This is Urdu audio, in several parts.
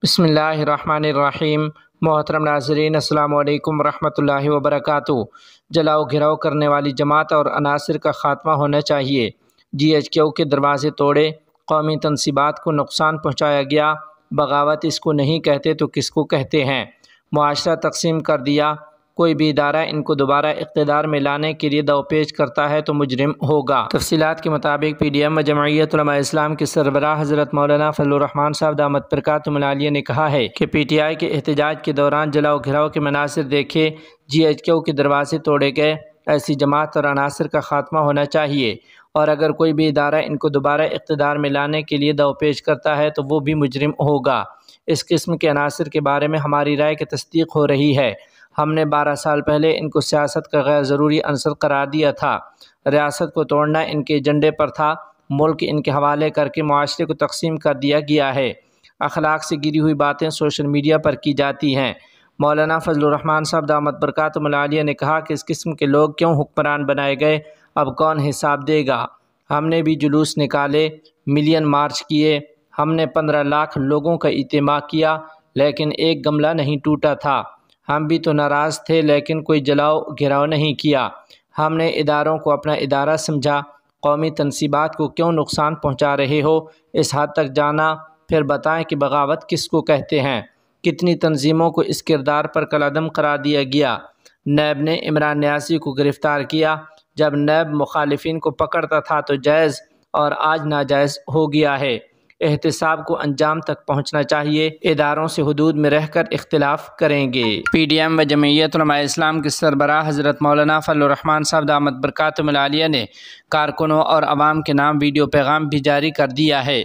بسم اللہ الرحمن الرحیم۔ محترم ناظرین، السلام علیکم ورحمۃ اللہ وبرکاتہ۔ جلاؤ گھراؤ کرنے والی جماعت اور عناصر کا خاتمہ ہونا چاہیے۔ GHQ کے دروازے توڑے، قومی تنصیبات کو نقصان پہنچایا گیا۔ بغاوت اس کو نہیں کہتے تو کس کو کہتے ہیں؟ معاشرہ تقسیم کر دیا۔ کوئی بھی ادارہ ان کو دوبارہ اقتدار میں لانے کے لیے دو پیچ کرتا ہے تو مجرم ہوگا۔ تفصیلات کے مطابق PDM و جمعیت علماء اسلام کے سربراہ حضرت مولانا فضل الرحمان صاحب دامت برکاتہم العالیہ نے کہا ہے کہ PTI کے احتجاج کے دوران جلاؤ گھراؤ کے مناظر دیکھے، GHQ کے دروازے توڑے گئے۔ ایسی جماعت اور عناصر کا خاتمہ ہونا چاہیے، اور اگر کوئی بھی ادارہ ان کو دوبارہ اقتدار میں لانے کے لیے دو پیچ کرتا ہے تو وہ بھی مجرم ہوگا۔ اس قسم کے عناصر کے بارے میں ہماری رائے کی تصدیق ہو رہی ہے۔ ہم نے 12 سال پہلے ان کو سیاست کا غیر ضروری عنصر قرار دیا تھا۔ ریاست کو توڑنا ان کے ایجنڈے پر تھا۔ ملک ان کے حوالے کر کے معاشرے کو تقسیم کر دیا گیا ہے۔ اخلاق سے گری ہوئی باتیں سوشل میڈیا پر کی جاتی ہیں۔ مولانا فضل الرحمان صاحب دامت برکاتہم العالیہ نے کہا کہ اس قسم کے لوگ کیوں حکمران بنائے گئے، اب کون حساب دے گا؟ ہم نے بھی جلوس نکالے، ملین مارچ کیے، ہم نے 15 لاکھ لوگوں کا اجتماع کیا، لیکن ایک گملہ نہیں ٹوٹا تھا۔ ہم بھی تو ناراض تھے، لیکن کوئی جلاؤ گھراؤ نہیں کیا۔ ہم نے اداروں کو اپنا ادارہ سمجھا۔ قومی تنصیبات کو کیوں نقصان پہنچا رہے ہو، اس حد تک جانا، پھر بتائیں کہ بغاوت کس کو کہتے ہیں؟ کتنی تنظیموں کو اس کردار پر کالعدم قرار دیا گیا۔ نیب نے عمران نیازی کو گرفتار کیا۔ جب نیب مخالفین کو پکڑتا تھا تو جائز، اور آج ناجائز ہو گیا ہے۔ احتساب کو انجام تک پہنچنا چاہیے، اداروں سے حدود میں رہ کر اختلاف کریں گے۔ PDM و جمعیت علماء اسلام کے سربراہ حضرت مولانا فضل الرحمان صاحب دامت برکاتہم العالیہ نے کارکنوں اور عوام کے نام ویڈیو پیغام بھی جاری کر دیا ہے۔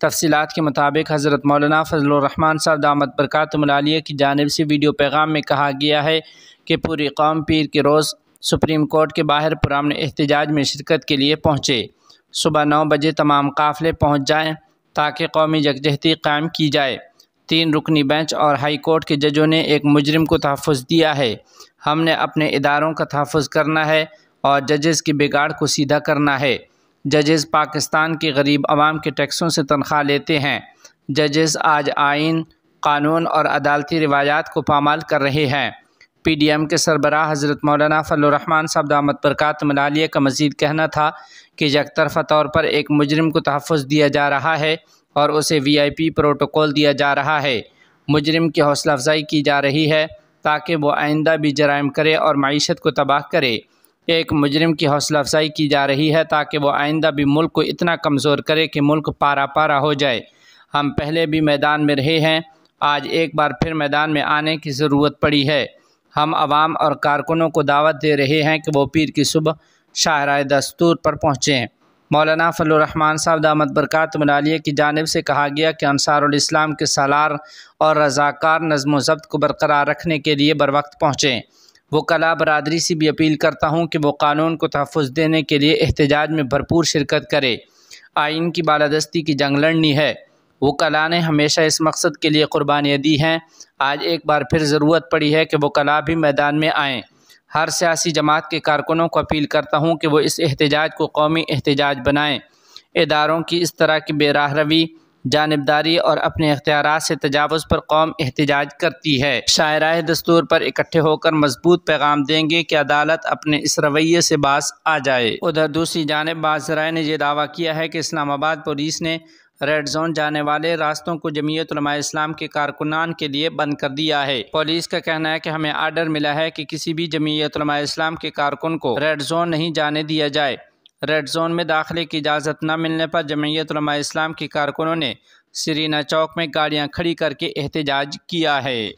تفصیلات کے مطابق حضرت مولانا فضل الرحمان صاحب دامت برکاتہم العالیہ کی جانب سے ویڈیو پیغام میں کہا گیا ہے کہ پوری قوم پیر کے روز سپریم کورٹ کے باہر پرامن احتجاج میں شرکت کے لیے پہنچے۔ صبح 9 بجے تمام قافلے پہنچ جائیں تاکہ قومی یکجہتی قائم کی جائے۔ 3 رکنی بینچ اور ہائی کورٹ کے ججوں نے ایک مجرم کو تحفظ دیا ہے۔ ہم نے اپنے اداروں کا تحفظ کرنا ہے اور ججز کی بگاڑ کو سیدھا کرنا ہے۔ ججز پاکستان کے غریب عوام کے ٹیکسوں سے تنخواہ لیتے ہیں۔ ججز آج آئین، قانون اور عدالتی روایات کو پامال کر رہے ہیں۔ PDM کے سربراہ حضرت مولانا فضل الرحمان صاحب دامت برکاتہم العالیہ کا مزید کہنا تھا کہ یک طرفہ طور پر ایک مجرم کو تحفظ دیا جا رہا ہے اور اسے VIP پروٹوکول دیا جا رہا ہے۔ مجرم کی حوصلہ افزائی کی جا رہی ہے تاکہ وہ آئندہ بھی جرائم کرے اور معیشت کو تباہ کرے۔ ایک مجرم کی حوصلہ افزائی کی جا رہی ہے تاکہ وہ آئندہ بھی ملک کو اتنا کمزور کرے کہ ملک پارا پارا ہو جائے۔ ہم پہلے بھی میدان میں رہے ہیں، آج ایک بار پھر میدان میں آنے کی ضرورت پڑی ہے۔ ہم عوام اور کارکنوں کو دعوت دے رہے ہیں کہ وہ پیر کی صبح شاہراہ دستور پر پہنچیں۔ مولانا فضل الرحمان صاحب دامت برکاتہم العالیہ کی جانب سے کہا گیا کہ انصار الاسلام کے سالار اور رضاکار نظم و ضبط کو برقرار رکھنے کے لیے بروقت پہنچیں۔ وکلاء برادری سے بھی اپیل کرتا ہوں کہ وہ قانون کو تحفظ دینے کے لیے احتجاج میں بھرپور شرکت کرے۔ آئین کی بالادستی کی جنگ لڑنی ہے۔ وکلاء نے ہمیشہ اس مقصد کے لیے قربانیاں دی ہیں، آج ایک بار پھر ضرورت پڑی ہے کہ وکلاء بھی میدان میں آئیں۔ ہر سیاسی جماعت کے کارکنوں کو اپیل کرتا ہوں کہ وہ اس احتجاج کو قومی احتجاج بنائیں۔ اداروں کی اس طرح کی بے راہ روی، جانبداری اور اپنے اختیارات سے تجاوز پر قوم احتجاج کرتی ہے۔ شاہراہ دستور پر اکٹھے ہو کر مضبوط پیغام دیں گے کہ عدالت اپنے اس رویے سے باز آ جائے۔ ادھر دوسری جانب بعض ذرائع نے یہ دعویٰ کیا ہے کہ اسلام آباد پولیس نے ریڈ زون جانے والے راستوں کو جمعیت علماء اسلام کے کارکنان کے لیے بند کر دیا ہے۔ پولیس کا کہنا ہے کہ ہمیں آرڈر ملا ہے کہ کسی بھی جمعیت علماء اسلام کے کارکن کو ریڈ زون نہیں جانے دیا جائے۔ ریڈ زون میں داخلے کی اجازت نہ ملنے پر جمعیت علماء اسلام کے کارکنوں نے سرینا چوک میں گاڑیاں کھڑی کر کے احتجاج کیا ہے۔